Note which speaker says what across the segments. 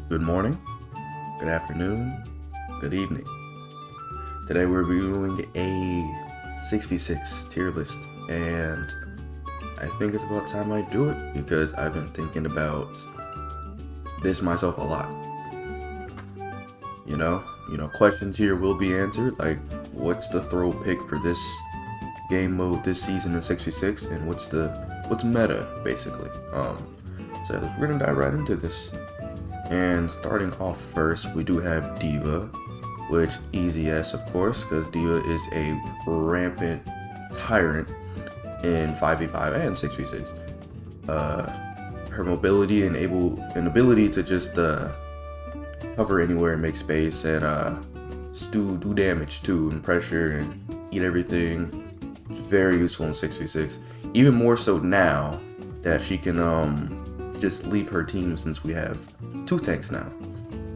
Speaker 1: Good morning, good afternoon, good evening. Today we're reviewing a 6v6 tier list, and I think it's about time I do it because I've been thinking about this myself a lot. Questions here will be answered, like what's the throw pick for this game mode this season in 6v6, and what's meta basically. So we're gonna dive right into this. And starting off first, we do have Diva, which easy S of course, because Diva is a rampant tyrant in 5v5 and 6v6. Her mobility and ability to just cover anywhere and make space and do damage too and pressure and eat everything. Very useful in 6v6. Even more so now that she can just leave her team, since we have 2 tanks now.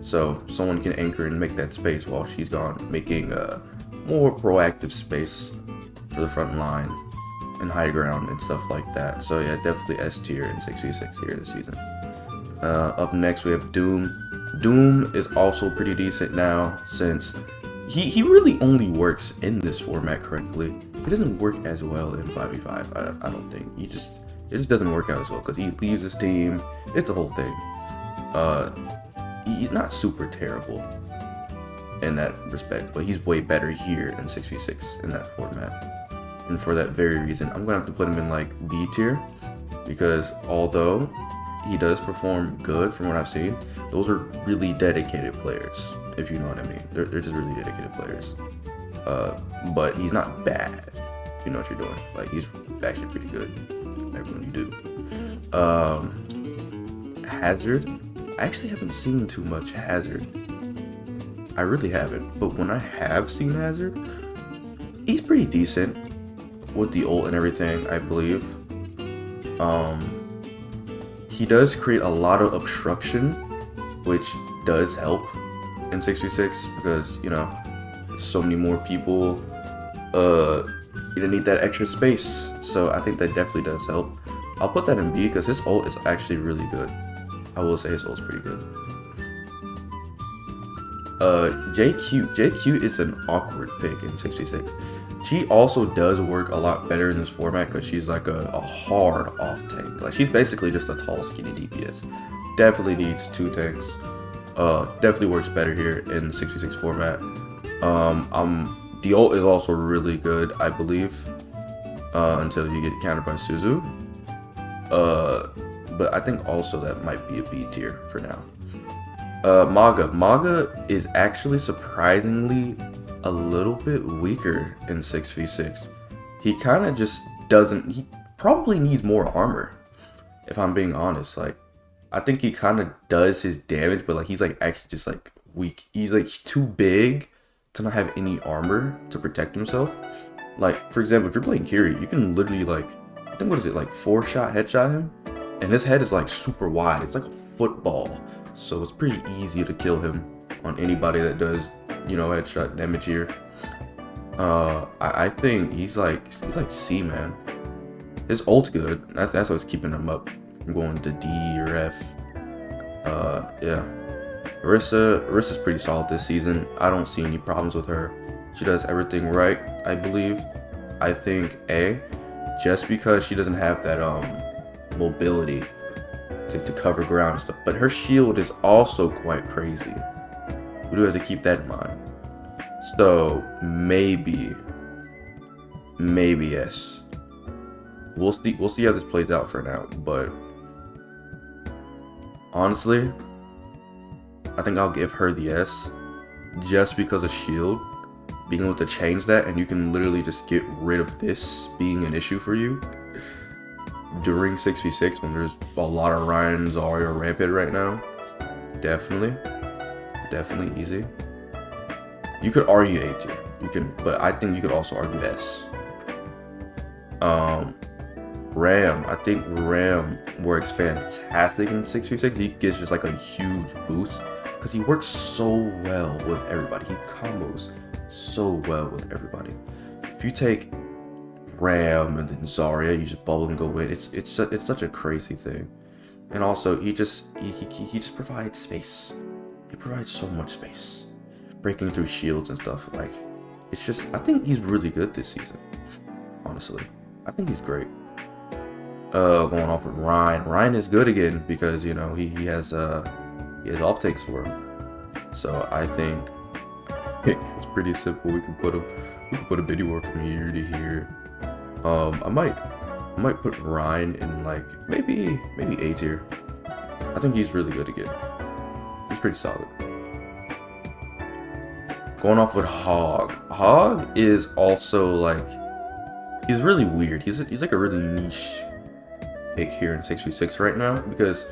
Speaker 1: So someone can anchor and make that space while she's gone, making more proactive space for the front line and high ground and stuff like that. So yeah, definitely S tier in 6v6 here this season. Up next we have Doom. Doom is also pretty decent now, since he really only works in this format correctly. He doesn't work as well in 5v5, I don't think. It just doesn't work out as well because he leaves his team. It's a whole thing. He's not super terrible in that respect, but he's way better here in 6v6 in that format. And for that very reason, I'm gonna have to put him in like B tier, because although he does perform good from what I've seen, those are really dedicated players, if you know what I mean. They're just really dedicated players. But he's not bad. You know what you're doing. Like, he's actually pretty good. Everyone you do. Hazard. I actually haven't seen too much Hazard. I really haven't. But when I have seen Hazard, he's pretty decent with the ult and everything, I believe. He does create a lot of obstruction, which does help in 6v6 because, so many more people you need that extra space. So I think that definitely does help. I'll put that in B because his ult is actually really good. I will say his ult's pretty good. JQ is an awkward pick in 6v6. She also does work a lot better in this format because she's like a hard off tank. Like, she's basically just a tall, skinny DPS. Definitely needs 2 tanks. Definitely works better here in the 6v6 format. The ult is also really good, I believe, until you get countered by Suzu. But I think also that might be a B tier for now. Maga is actually surprisingly a little bit weaker in 6v6. He kind of just doesn't. He probably needs more armor, if I'm being honest. Like, I think he kind of does his damage, but like he's like actually just like weak. He's like too big to not have any armor to protect himself. Like, for example, if you're playing Kiri, you can literally like, I think, what is it, like 4-shot headshot him, and his head is like super wide. It's like a football, so it's pretty easy to kill him on anybody that does, headshot damage here. I think he's like C, man. His ult's good. That's what's keeping him up from going to D or F. Yeah. Orisa's pretty solid this season. I don't see any problems with her. She does everything right, I believe. I think A, just because she doesn't have that mobility to cover ground and stuff. But her shield is also quite crazy. We do have to keep that in mind. So maybe yes. We'll see how this plays out for now. But honestly, I think I'll give her the S, just because of shield, being able to change that, and you can literally just get rid of this being an issue for you during 6v6 when there's a lot of Ryan, Zarya, rampant right now. Definitely easy. You could argue A tier, but I think you could also argue S. Ram, I think Ram works fantastic in 6v6. He gets just like a huge boost because he works so well with everybody. He combos so well with everybody. If you take Ram and then Zarya, you just bubble and go in. It's such a crazy thing. And also, he just provides space. He provides so much space, breaking through shields and stuff. Like, it's just, I think he's really good this season. Honestly, I think he's great. Going off with Ryan. Ryan is good again because he has off takes for him. So I think it's pretty simple. We can put a video from here to here. I might put Ryan in like maybe A tier. I think he's really good again. He's pretty solid. Going off with Hog. Hog is also like, he's really weird. He's like a really niche pick here in 6v6 right now, because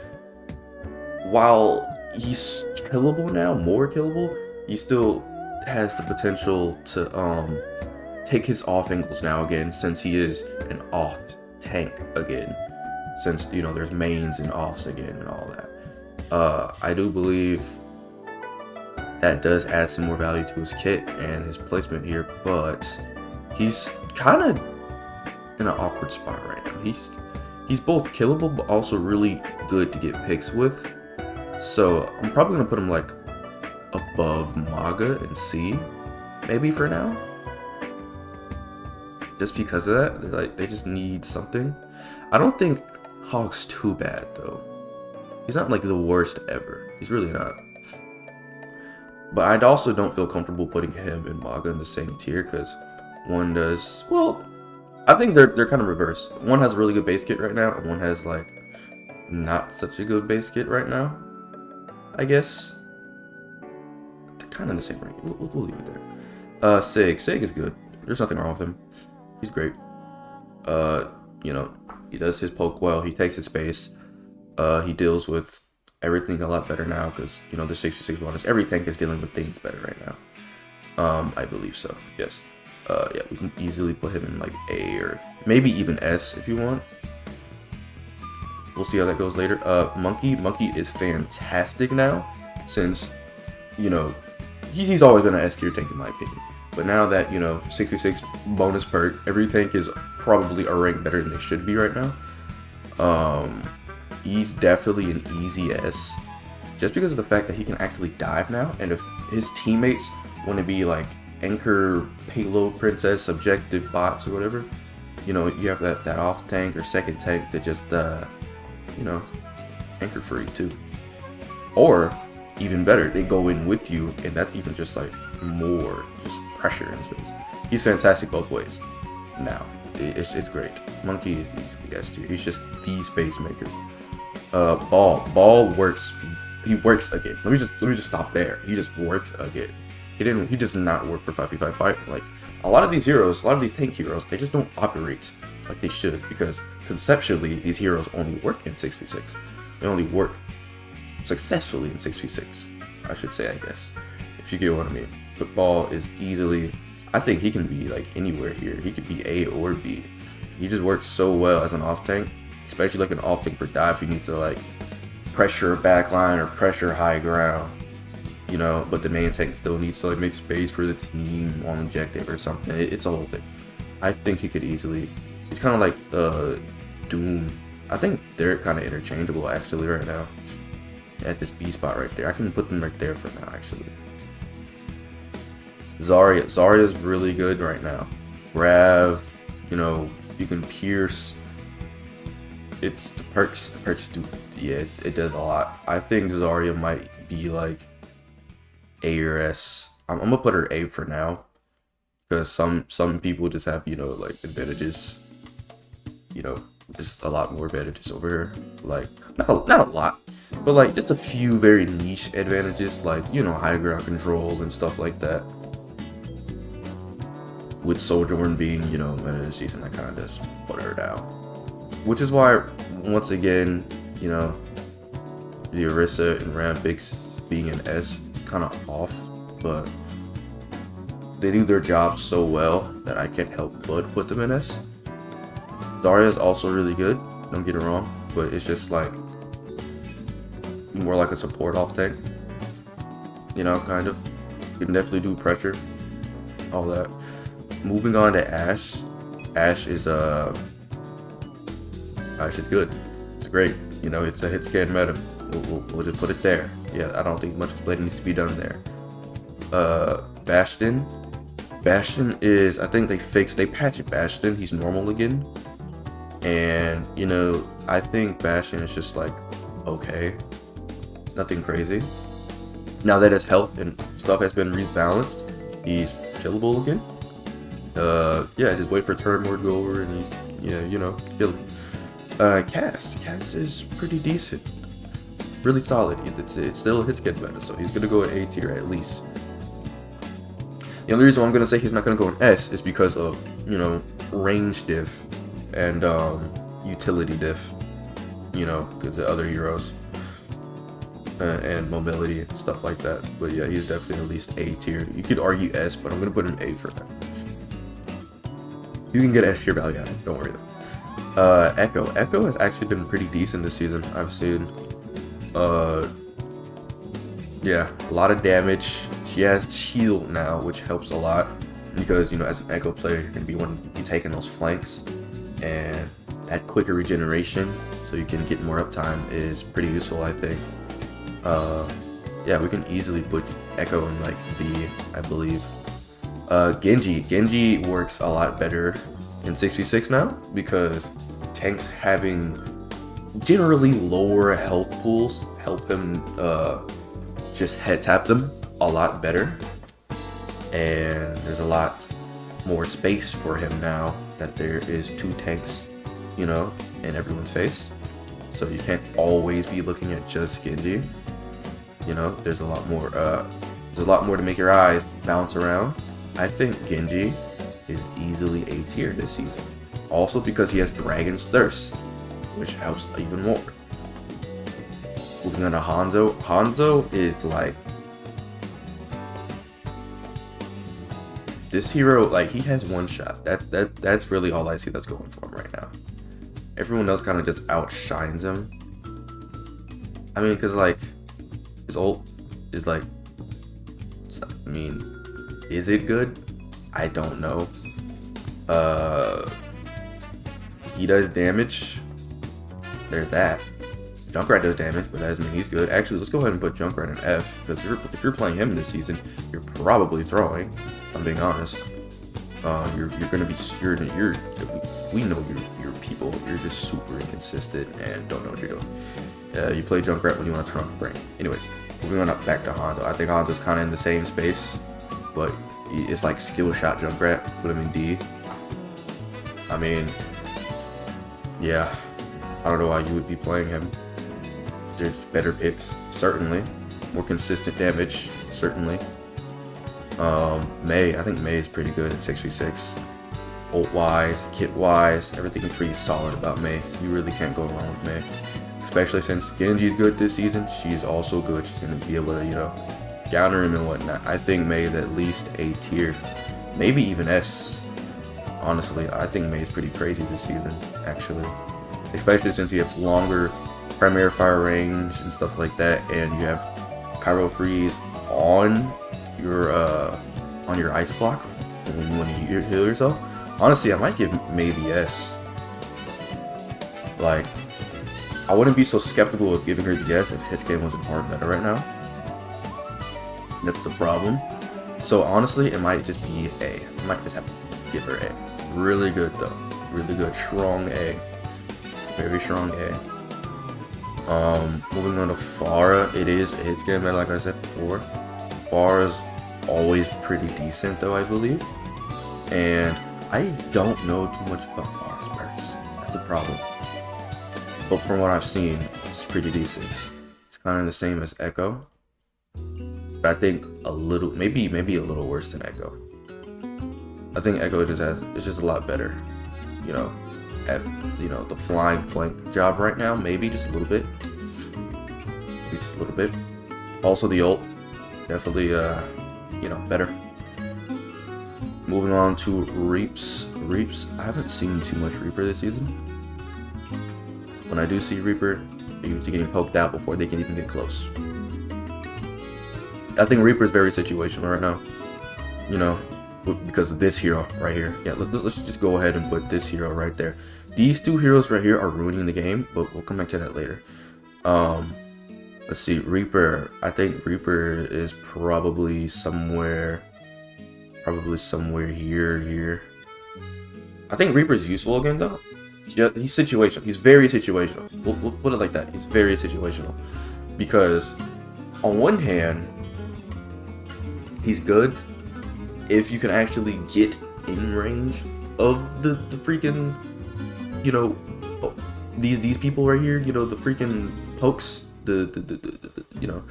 Speaker 1: while he's killable now, more killable, he still has the potential to take his off angles now again, since he is an off tank again, since there's mains and offs again and all that. I do believe that does add some more value to his kit and his placement here, but he's kind of in an awkward spot right now. He's both killable but also really good to get picks with. So I'm probably gonna put him like above Maga and C, maybe for now. Just because of that, like they just need something. I don't think Hog's too bad though. He's not like the worst ever. He's really not. But I also don't feel comfortable putting him and Maga in the same tier, because one does, well, I think they're kind of reverse. One has a really good base kit right now, and one has like not such a good base kit right now, I guess. They're kind of in the same range. We'll leave it there. Sig is good. There's nothing wrong with him. He's great. He does his poke well. He takes his space. He deals with everything a lot better now, because the 66 bonus. Every tank is dealing with things better right now. I believe so. Yes. Yeah, we can easily put him in like A or maybe even S if you want. We'll see how that goes later. Monkey is fantastic now, since he's always been an S tier tank in my opinion. But now that 66 bonus perk, every tank is probably a rank better than they should be right now. He's definitely an easy S, just because of the fact that he can actually dive now, and if his teammates want to be like anchor, payload, princess, subjective bots or whatever, you have that off tank or second tank to just anchor for you too. Or even better, they go in with you, and that's even just like more just pressure in space. He's fantastic both ways. Now it's great. Monkey is easily S tier. He's just the space maker. Ball works. He works again. Let me just stop there. He just works again. He does not work for 5v5 fight. Like a lot of these heroes, a lot of these tank heroes, they just don't operate like they should, because conceptually these heroes only work in 6v6. They only work successfully in 6v6. I should say, I guess, if you get what I mean. But Ball is easily, I think he can be like anywhere here. He could be A or B. He just works so well as an off tank, especially like an off tank for dive. You need to like pressure backline or pressure high ground, but the main tank still needs to like make space for the team on objective or something. It's a whole thing. I think he could easily, he's kind of like Doom. I think they're kind of interchangeable actually right now at this B spot right there. I can put them right there for now actually. Zarya's really good right now. Grav, you can pierce. It's the perks do, yeah, it does a lot. I think Zarya might be like A or S. I'm gonna put her A for now, because some people just have like advantages, just a lot more advantages over her. Like not a lot, but like just a few very niche advantages, like high ground control and stuff like that. With Sojourn being meta this season, I kind of just put her down. Which is why, once again, the Orisa and Rampix being an S is kind of off, but they do their job so well that I can't help but put them in S. Zarya is also really good, don't get it wrong, but it's just like more like a support off tank, kind of. You can definitely do pressure, all that. Moving on to Ashe. Ashe is good. It's great. You know, it's a hit scan meta. We'll just put it there. Yeah, I don't think much explaining needs to be done there. Bastion. Bastion is, I think they patched Bastion. He's normal again. And, you know, I think Bastion is just like, okay. Nothing crazy. Now that his health and stuff has been rebalanced, he's killable again. Yeah, just wait for turn mode to go over and he's, yeah, you know, killing. Cass is pretty decent. Really solid. It's still a hit scan meta, so he's gonna go in A tier at least. The only reason why I'm gonna say he's not gonna go in S is because of, you know, range diff and utility diff. You know, because of other heroes and mobility and stuff like that. But yeah, he's definitely at least A tier. You could argue S, but I'm gonna put him A for that. You can get S tier value out of it, don't worry though. Echo has actually been pretty decent this season. I've seen, yeah, a lot of damage. She has shield now, which helps a lot because, you know, as an Echo player, you're gonna be taking those flanks, and that quicker regeneration, so you can get more uptime, is pretty useful, I think. Yeah, we can easily put Echo in like B, I believe. Genji works a lot better in 66 now because tanks having generally lower health pools help him just head tap them a lot better, and there's a lot more space for him now that there is 2 tanks, you know, in everyone's face, so you can't always be looking at just Genji. You know, there's a lot more to make your eyes bounce around. I think Genji is easily A tier this season, also because he has Dragon's Thirst, which helps even more. Moving on to Hanzo. Hanzo is like, this hero, like, he has one shot. That's really all I see that's going for him right now. Everyone else kind of just outshines him. I mean, because like his ult is like, I mean, is it good? I don't know. He does damage. There's that. Junkrat does damage, but that doesn't mean he's good. Actually, let's go ahead and put Junkrat in F, because if you're playing him this season, you're probably throwing. If I'm being honest. You're gonna be we know you're people. You're just super inconsistent and don't know what you're doing. You play Junkrat when you want to turn on the brain. Anyways, moving on up back to Hanzo. I think Hanzo's kind of in the same space, but it's like skill shot Junkrat. Put him in D. I mean, yeah, I don't know why you would be playing him. There's better picks, certainly. More consistent damage, certainly. Mei, I think Mei is pretty good at 66. Ult wise, kit wise, everything is pretty solid about Mei. You really can't go wrong with Mei. Especially since Genji's good this season, she's also good. She's gonna be able to, you know, counter him and whatnot. I think Mei is at least A tier, maybe even S. Honestly, I think Mei is pretty crazy this season, actually. Especially since you have longer primary fire range and stuff like that, and you have Pyro Freeze on your ice block when you want to heal yourself. Honestly, I might give maybe S. Like, I wouldn't be so skeptical of giving her the S if his game wasn't hard meta right now. That's the problem. So honestly, it might just be A. I might just have to give her A. Really good though. Really good. Strong A. Very strong A. Moving on to Pharah. It is a hit scan meta, like I said before. Pharah's always pretty decent though, I believe. And I don't know too much about Pharah's perks. That's a problem. But from what I've seen, it's pretty decent. It's kind of the same as Echo. But I think a little, maybe a little worse than Echo. I think Echo it's just a lot better. You know, at, you know, the flying flank job right now, maybe just a little bit. Maybe just a little bit. Also the ult, definitely, you know, better. Moving on to Reaps. I haven't seen too much Reaper this season. When I do see Reaper, they're usually getting poked out before they can even get close. I think Reaper is very situational right now. You know, because of this hero right here. Yeah, let's just go ahead and put this hero right there. these two heroes right here are ruining the game, but we'll come back to that later. Let's see, Reaper. I think Reaper is probably somewhere here. I think Reaper's useful again though. He's situational. He's very situational. We'll put it like that. He's very situational because on one hand, he's good if you can actually get in range of the freaking, you know, these people right here. You know, the freaking pokes. You know.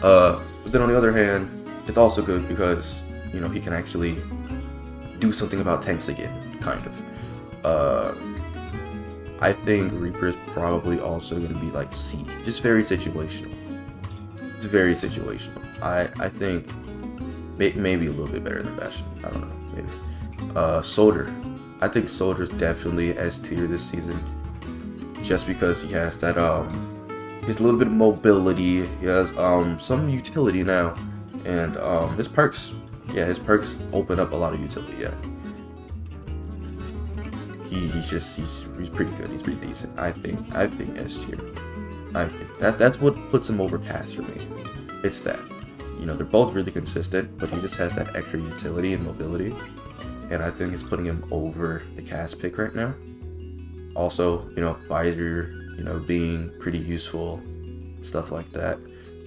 Speaker 1: But then on the other hand, it's also good because, you know, he can actually do something about tanks again, kind of. I think Reaper is probably also going to be like C, just very situational. It's very situational. I think maybe a little bit better than Bastion. I don't know, maybe. Soldier. I think Soldier's definitely S tier this season, just because he has that he has a little bit of mobility. He has some utility now, and his perks. Yeah, his perks open up a lot of utility. Yeah. He's pretty good. He's pretty decent. I think S tier. I think that's what puts him over Cass for me. It's that, you know, they're both really consistent, but he just has that extra utility and mobility, and I think it's putting him over the Cass pick right now. Also, you know, Visor, you know, being pretty useful, stuff like that.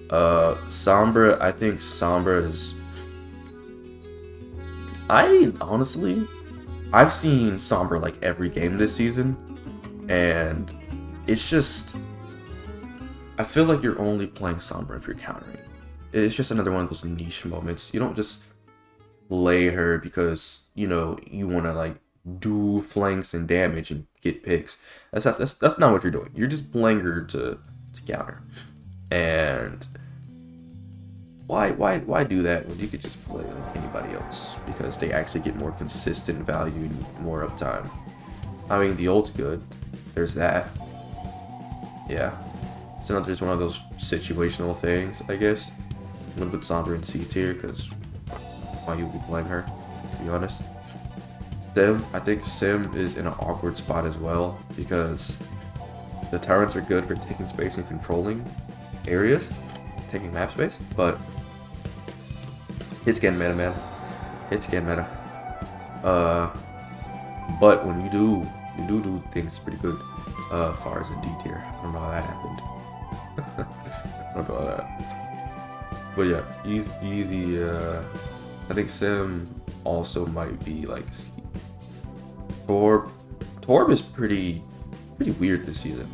Speaker 1: Sombra, I think Sombra is. I've seen Sombra like every game this season, and it's just, I feel like you're only playing Sombra if you're countering. It's just another one of those niche moments. You don't just play her because, you know, you want to like do flanks and damage and get picks. That's not what you're doing. You're just playing her to counter. And why do that when you could just play like anybody else? Because they actually get more consistent value and more uptime. I mean, the ult's good. There's that. Yeah. It's another just one of those situational things, I guess. I'm gonna put Sombra in C tier because why you would be playing her, to be honest. Sim, I think Sim is in an awkward spot as well because the Tyrants are good for taking space and controlling areas, taking map space, but it's getting meta, man. It's getting meta. But when you do things pretty good. Far as in D tier. I don't know how that happened. I don't know how that. But yeah, easy. I think Sim also might be like C. Torb is pretty weird this season.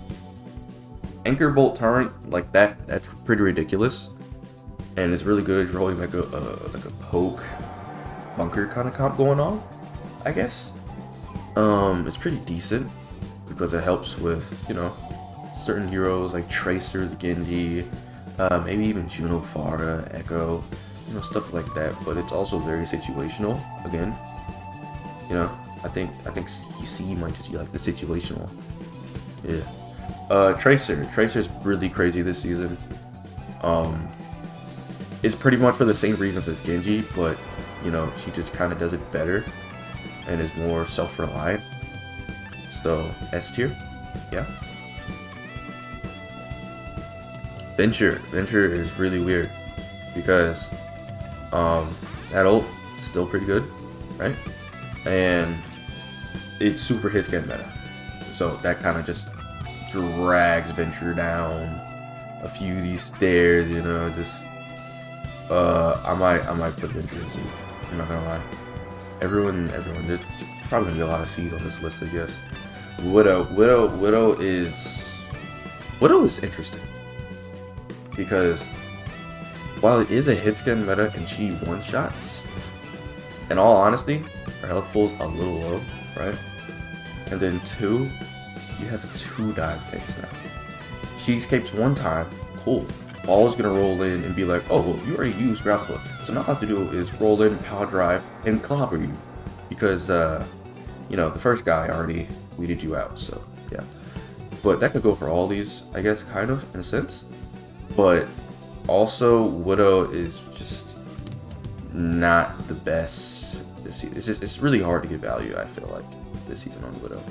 Speaker 1: Anchor Bolt Torrent like that's pretty ridiculous, and it's really good. You're holding like a poke bunker kind of comp going on, I guess. It's pretty decent because it helps with, you know, certain heroes like Tracer, the Genji, maybe even Juno, Pharah, Echo, you know, stuff like that. But it's also very situational. Again, you know, I think C might just be like the situational. Yeah. Tracer's really crazy this season. It's pretty much for the same reasons as Genji, but you know, she just kind of does it better and is more self-reliant. So S tier, yeah. Venture is really weird because that ult is still pretty good, right? And it's super hit scan meta, so that kind of just drags Venture down a few of these stairs, you know. Just I might put Venture in C. I'm not gonna lie. Everyone. There's probably gonna be a lot of C's on this list, I guess. Widow is interesting because while it is a hit scan meta and she one shots, in all honesty, her health pool's a little low, right? And then 2, you have a 2 dive phase now. She escapes one time, cool. Ball's gonna roll in and be like, oh, well, you already used grapple hook. So now all I have to do is roll in, power drive, and clobber you. Because, you know, the first guy already weeded you out, so, yeah. But that could go for all these, I guess, kind of, in a sense. But also, Widow is just not the best this season. It's really hard to get value, I feel like, this season on Widow.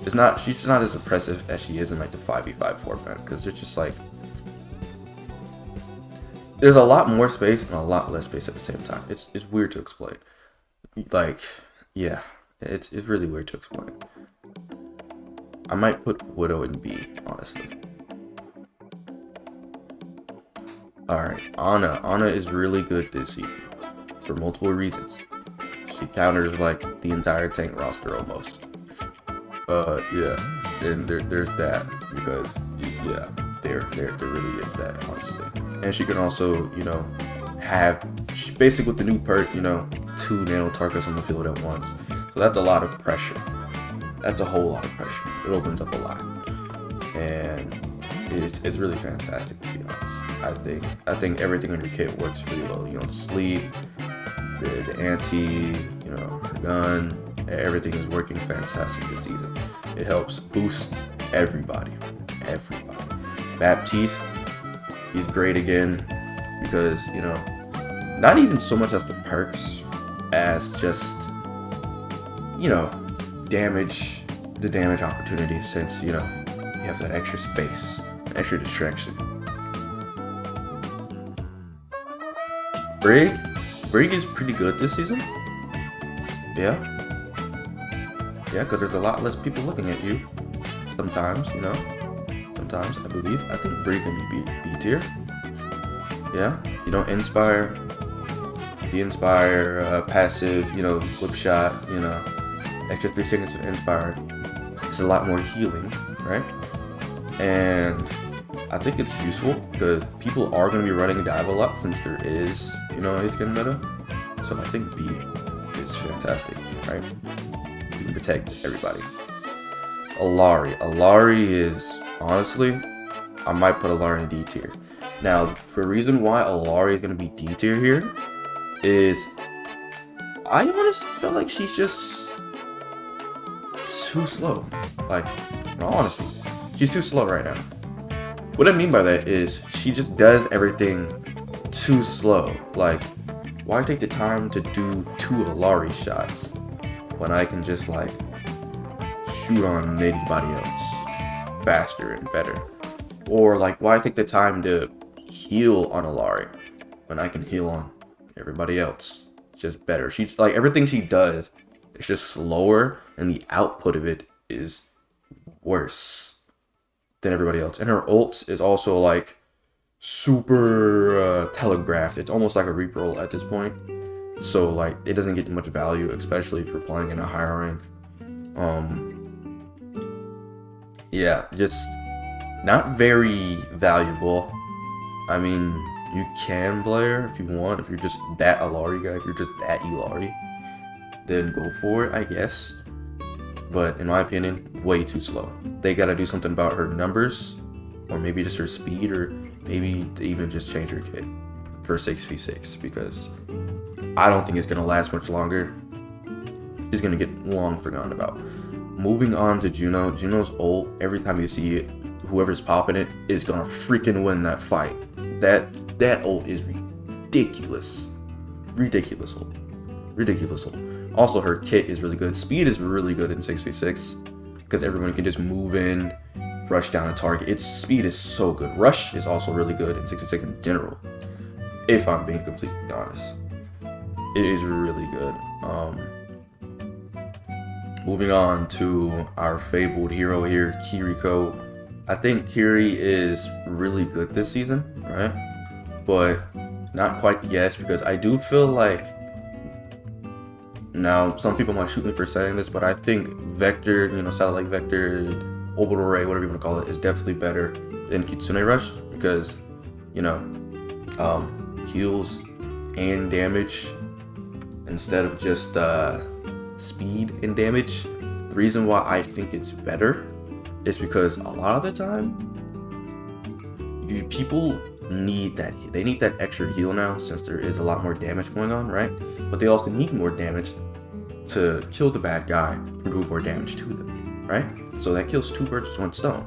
Speaker 1: she's not as oppressive as she is in like the 5v5 format, because it's just like there's a lot more space and a lot less space at the same time. It's weird to explain. Like, yeah, it's really weird to explain. I might put Widow in B, honestly. Alright, Ana is really good this season for multiple reasons. She counters like the entire tank roster almost. Yeah, and there's that, because yeah, there really is that, honestly. And she can also, you know, have basically with the new perk, you know, 2 nano targets on the field at once. So that's a lot of pressure. That's a whole lot of pressure. It opens up a lot, and it's really fantastic, to be honest. I think everything in your kit works really well. You know, the sleeve, the anti, you know, her gun, everything is working fantastic this season. It helps boost everybody. Baptiste, he's great again, because, you know, not even so much as the perks as just, you know, the damage opportunity, since, you know, you have that extra space, extra distraction. Brig is pretty good this season. Yeah, because there's a lot less people looking at you. Sometimes, you know. Sometimes, I believe. I think Brig can be B tier. Yeah, you know, Inspire. The Inspire, passive, you know, whip shot, you know, extra 3 seconds of Inspire. It's a lot more healing, right? And I think it's useful because people are going to be running dive a lot, since there is, you know, hit skin meta. So I think B is fantastic, right? You can protect everybody. Allari is, honestly, I might put Allari in D tier. Now, the reason why Allari is going to be D tier here is I honestly feel like she's just too slow. Like, in all honesty, she's too slow right now. What I mean by that is she just does everything too slow. Like, why take the time to do 2 Allari shots when I can just like shoot on anybody else faster and better? Or like, why take the time to heal on Allari when I can heal on everybody else? It's just better. She's like, everything she does is just slower, and the output of it is worse than everybody else. And her ult is also like super telegraphed. It's almost like a Reaper ult at this point. So like, it doesn't get much value, especially if you're playing in a higher rank. Yeah, just not very valuable. I mean, you can play her if you want, if you're just that Allari guy, if you're just that Illari, then go for it, I guess. But in my opinion, way too slow. They gotta do something about her numbers, or maybe just her speed, or maybe even just change her kit for 6v6, because I don't think it's gonna last much longer. She's gonna get long forgotten about. Moving on to Juno. Juno's ult, every time you see it, whoever's popping it is gonna freaking win that fight. That ult is ridiculous. Ridiculous ult. Also, her kit is really good. Speed is really good in 6v6 because everyone can just move in, rush down a target. Its speed is so good. Rush is also really good in 6v6 in general, if I'm being completely honest. It is really good. Moving on to our fabled hero here, Kiriko. I think Kiri is really good this season, right? But not quite the yes, because I do feel like, now some people might shoot me for saying this, but I think Vector, you know, Satellite Vector, Orbital Ray, whatever you want to call it, is definitely better than Kitsune Rush, because, you know, heals and damage instead of just speed and damage. The reason why I think it's better is because a lot of the time, people need that. They need that extra heal now, since there is a lot more damage going on, right? But they also need more damage to kill the bad guy and do more damage to them, right? So that kills 2 birds with 1 stone,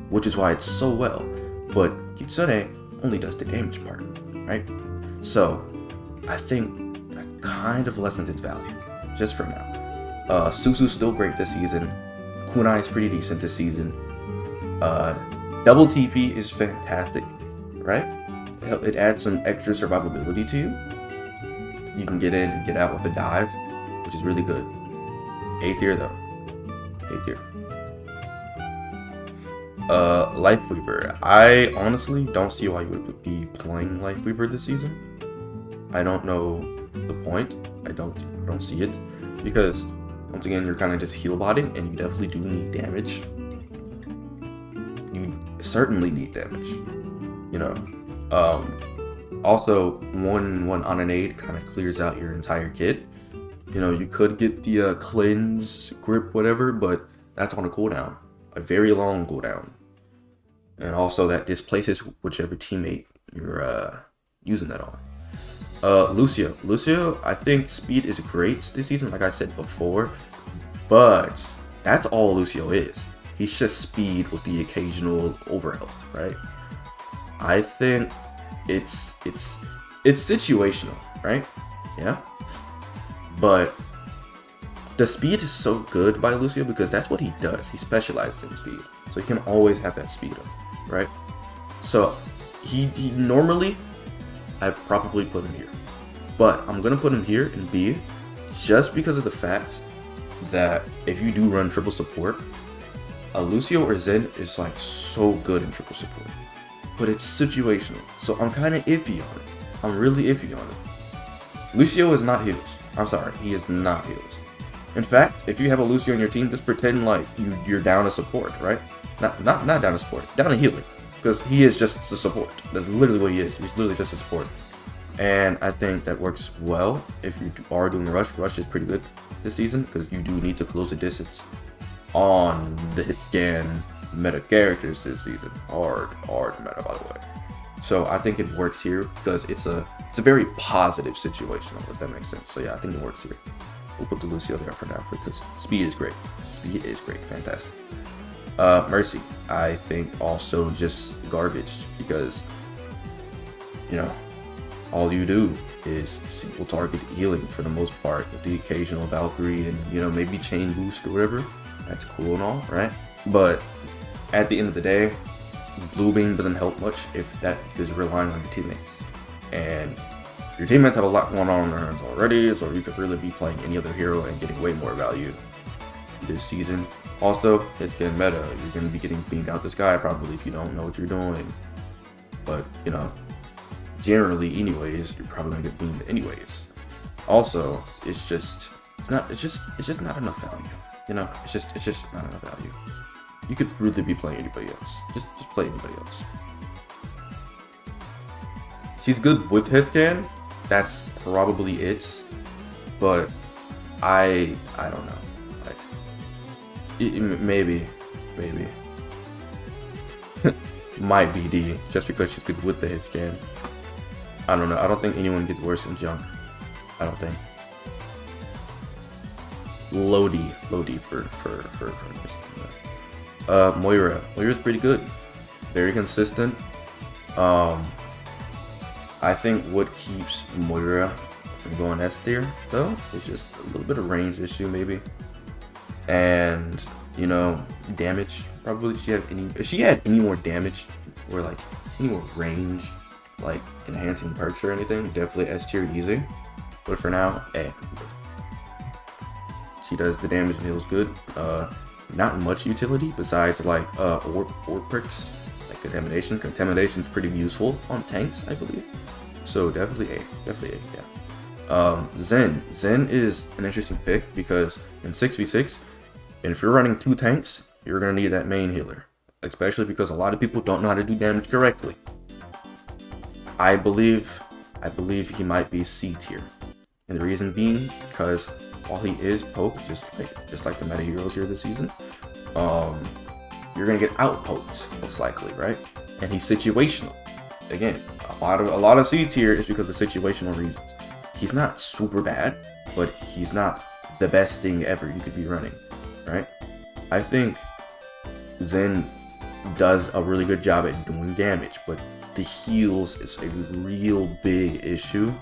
Speaker 1: which is why it's so well. But Kitsune only does the damage part, right? So I think that kind of lessens its value, just for now. Susu's still great this season. Kunai is pretty decent this season. Double TP is fantastic, right? It adds some extra survivability to you. You can get in and get out with a dive, which is really good. A tier though. A tier. Life Weaver. I honestly don't see why you would be playing Life Weaver this season. I don't know the point. I don't see it, because once again, you're kind of just heal botting, and you definitely do need damage. You certainly need damage, you know. Also, one on an aid kind of clears out your entire kit. You know, you could get the cleanse, grip, whatever, but that's on a cooldown, a very long cooldown. And also that displaces whichever teammate you're using that on. Lucio, I think speed is great this season, like I said before, but that's all Lucio is. He's just speed with the occasional overhealth, right? I think it's situational, right? Yeah. But the speed is so good by Lucio because that's what he does. He specializes in speed, so he can always have that speed up, right? So he normally, I'd probably put him here, but I'm gonna put him here in B just because of the fact that if you do run triple support, a Lucio or Zen is like so good in triple support, but it's situational. So I'm kind of iffy on it. I'm really iffy on it. Lucio is not heals. I'm sorry, he is not heals. In fact, if you have a Lucio on your team, just pretend like you're down a support, right? Not down a support, down a healer, because he is just a support. That's literally what he is. He's literally just a support. And I think that works well if you are doing rush. Rush is pretty good this season because you do need to close the distance on the hit scan meta characters this season. Hard meta, by the way. So I think it works here because it's a very positive situational, if that makes sense. So yeah, I think it works here. We'll put the Lucio there for now because speed is great. Speed is great, fantastic. Mercy, I think also just garbage because, you know, all you do is single target healing for the most part with the occasional Valkyrie and, you know, maybe chain boost or whatever. That's cool and all, right? But at the end of the day, Blue Beam doesn't help much if that is relying on your teammates. And your teammates have a lot going on their hands already, so you could really be playing any other hero and getting way more value this season. Also, it's getting meta. You're going to be getting beamed out the sky probably if you don't know what you're doing. But, you know, generally anyways, you're probably going to get beamed anyways. Also, it's just not enough value. You know, it's just not enough value. You could really be playing anybody else. Just play anybody else. She's good with hit scan. That's probably it. But I don't know. Maybe might be D just because she's good with the hit scan. I don't know. I don't think anyone gets worse than Junk. I don't think. Low D for Moira's pretty good, very consistent. I think what keeps Moira from going S tier though is just a little bit of range issue maybe, and you know, damage probably. If she had any more damage or like any more range, like enhancing perks or anything, definitely S tier easy. But for now, she does the damage and heals good. Not much utility besides like orb perks like contamination. Contamination's pretty useful on tanks, I believe. So definitely A, yeah. Zen is an interesting pick because in 6v6, and if you're running 2 tanks, you're gonna need that main healer, especially because a lot of people don't know how to do damage correctly. I believe he might be C tier, and the reason being because while he is poke, just like the meta heroes here this season, you're gonna get out poked most likely, right? And he's situational. Again, a lot of C tier is because of situational reasons. He's not super bad, but he's not the best thing ever you could be running, right? I think Zen does a really good job at doing damage, but the heals is a real big issue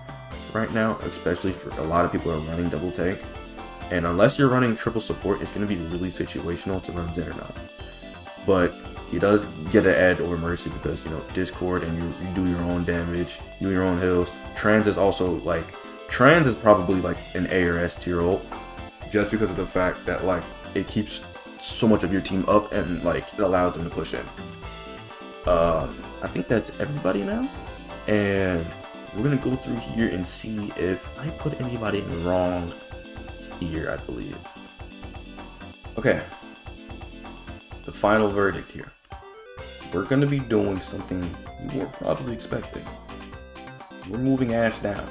Speaker 1: right now, especially for a lot of people who are running double tank. And unless you're running triple support, it's going to be really situational to run Zen or not. But he does get an edge over Mercy because, you know, Discord and you do your own damage, you do your own heals. Trans is also like, Trans is probably like an A or S tier ult just because of the fact that like it keeps so much of your team up and like it allows them to push in. I think that's everybody now. And we're going to go through here and see if I put anybody in the wrong tier, I believe. Okay. The final verdict here. We're going to be doing something you weren't probably expecting. We're moving Ashe down.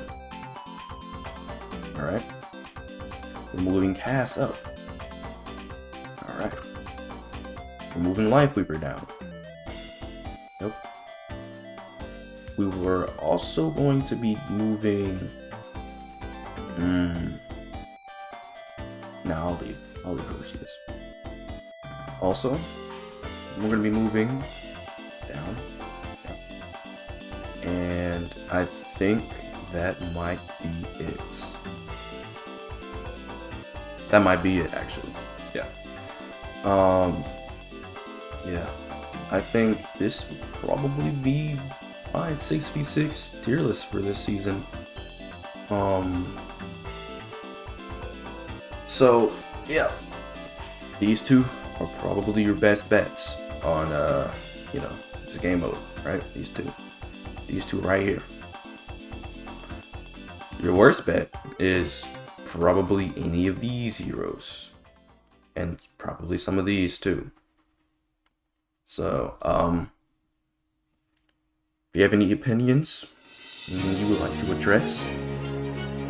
Speaker 1: Alright. We're moving Cass up. Alright. We're moving Lifeweaver down. Nope. We were also going to be moving... No, I'll leave. I'll leave her where she is. Also, we're going to be moving down. Yep. And I think that might be it. That might be it, actually. Yeah. Yeah. I think this would probably be my 6v6 tier list for this season. So, yeah. These two are probably your best bets on, you know, this game mode, right? These two right here. Your worst bet is probably any of these heroes, and probably some of these too. So, if you have any opinions you would like to address, go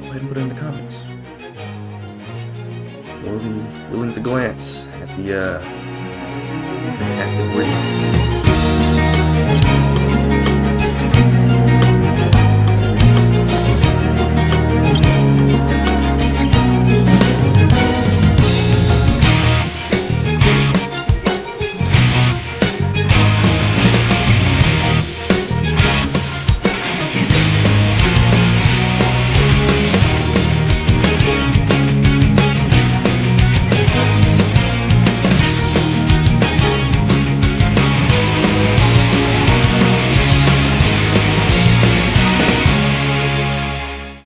Speaker 1: ahead and put it in the comments. Willing to glance at the fantastic breeze.